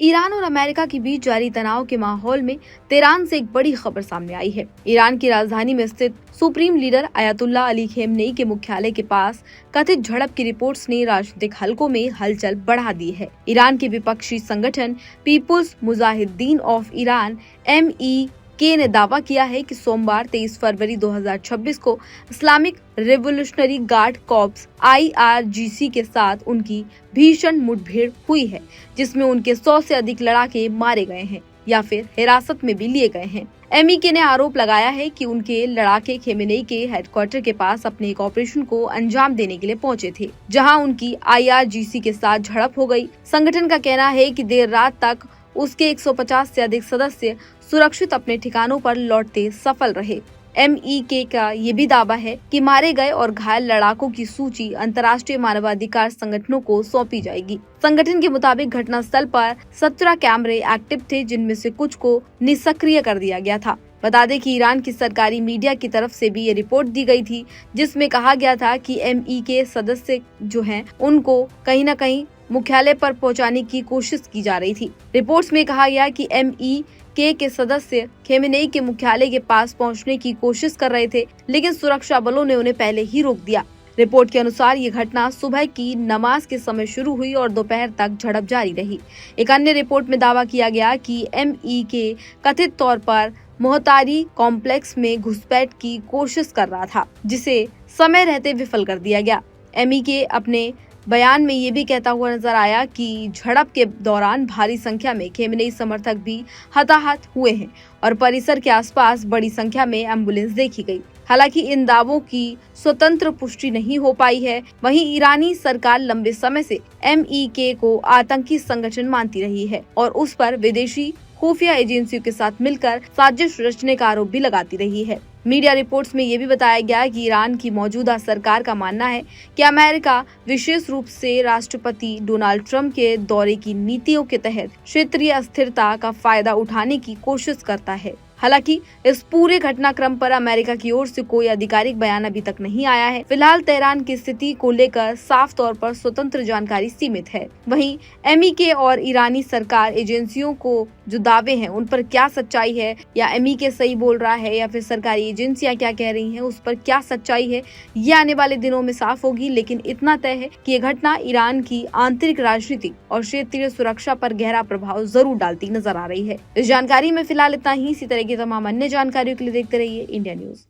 Iran और America के बीच जारी तनाव के माहौल में तेहरान से एक बड़ी खबर सामने आई है। ईरान की राजधानी में स्थित supreme leader Ayatollah Ali Khamenei के मुख्यालय के पास कथित झड़प की रिपोर्ट्स ने राजनीतिक हलकों में हलचल बढ़ा दी है। ईरान के विपक्षी संगठन People's Mujahideen of Iran MEK ने दावा किया है कि सोमवार 23 फरवरी 2026 को Islamic revolutionary guard corps IRGC के साथ उनकी भीषण मुठभेड़ हुई है, जिसमें उनके 100 से अधिक लड़ाके मारे गए हैं या फिर हिरासत में भी लिए गए हैं। MEK ने आरोप लगाया है कि उनके लड़ाके खेमेनेई के हेडक्वार्टर के पास अपने एक ऑपरेशन को अंजाम देने के लिए पहुंचे थे, जहां उनकी IRGC के साथ झड़प हो गई। संगठन का कहना है कि देर रात तक उसके 150 से अधिक सदस्य सुरक्षित अपने ठिकानों पर लौटते सफल रहे। MEK का ये भी दावा है कि मारे गए और घायल लड़ाकों की सूची अंतर्राष्ट्रीय मानवाधिकार संगठनों को सौंपी जाएगी। संगठन के मुताबिक घटनास्थल पर 17 कैमरे एक्टिव थे, जिनमें से कुछ को निष्क्रिय कर दिया गया था। बता दें कि ईरान की सरकारी मीडिया की तरफ से भी ये रिपोर्ट दी गई थी, जिसमें कहा गया था कि MEK सदस्य जो हैं उनको कहीं न कहीं मुख्यालय पर पहुंचाने की कोशिश की जा रही थी। रिपोर्ट्स में कहा गया कि MEK के सदस्य खेमेनेई के मुख्यालय के पास पहुंचने की कोशिश कर रहे थे, लेकिन सुरक्षा बलों ने उन्हें पहले ही रोक दिया। रिपोर्ट के अनुसार ये घटना सुबह की नमाज के समय शुरू हुई और दोपहर तक झड़प जारी रही। एक अन्य रिपोर्ट में दावा किया गया कि MEK कथित तौर पर मोहतारी कॉम्प्लेक्स में घुसपैठ की कोशिश कर रहा था, जिसे समय रहते विफल कर दिया गया। MEK अपने बयान में ये भी कहता हुआ नजर आया कि झड़प के दौरान भारी संख्या में खेमेनेई समर्थक भी हताहत हुए हैं और परिसर के आसपास बड़ी संख्या में एम्बुलेंस देखी गई। हालांकि इन दावों की स्वतंत्र पुष्टि नहीं हो पाई है। वहीं ईरानी सरकार लंबे समय से MEK को आतंकी संगठन मानती रही है और उस पर विदेशी खुफिया एजेंसियों के साथ मिलकर साजिश रचने का आरोप भी लगाती रही है। मीडिया रिपोर्ट्स में ये भी बताया गया कि ईरान की मौजूदा सरकार का मानना है कि अमेरिका विशेष रूप से राष्ट्रपति डोनाल्ड ट्रंप के दौरे की नीतियों के तहत क्षेत्रीय अस्थिरता का फायदा उठाने की कोशिश करता है। हालांकि इस पूरे घटनाक्रम पर अमेरिका की ओर से कोई आधिकारिक बयान अभी तक नहीं आया है। फिलहाल तेहरान की स्थिति को लेकर साफ तौर पर स्वतंत्र जानकारी सीमित है। वहीं MEK और ईरानी सरकार एजेंसियों को जो दावे हैं उन पर क्या सच्चाई है, या MEK सही बोल रहा है या फिर सरकारी एजेंसियां क्या कह रही हैं, उस पर क्या सच्चाई है, ये आने वाले दिनों में साफ होगी। लेकिन इतना तय है कि ये घटना ईरान की आंतरिक राजनीति और क्षेत्रीय सुरक्षा पर गहरा प्रभाव जरूर डालती नजर आ रही है। इस जानकारी में फिलहाल इतना ही। इसी तरह की तमाम अन्य जानकारियों के लिए देखते रहिए इंडिया न्यूज।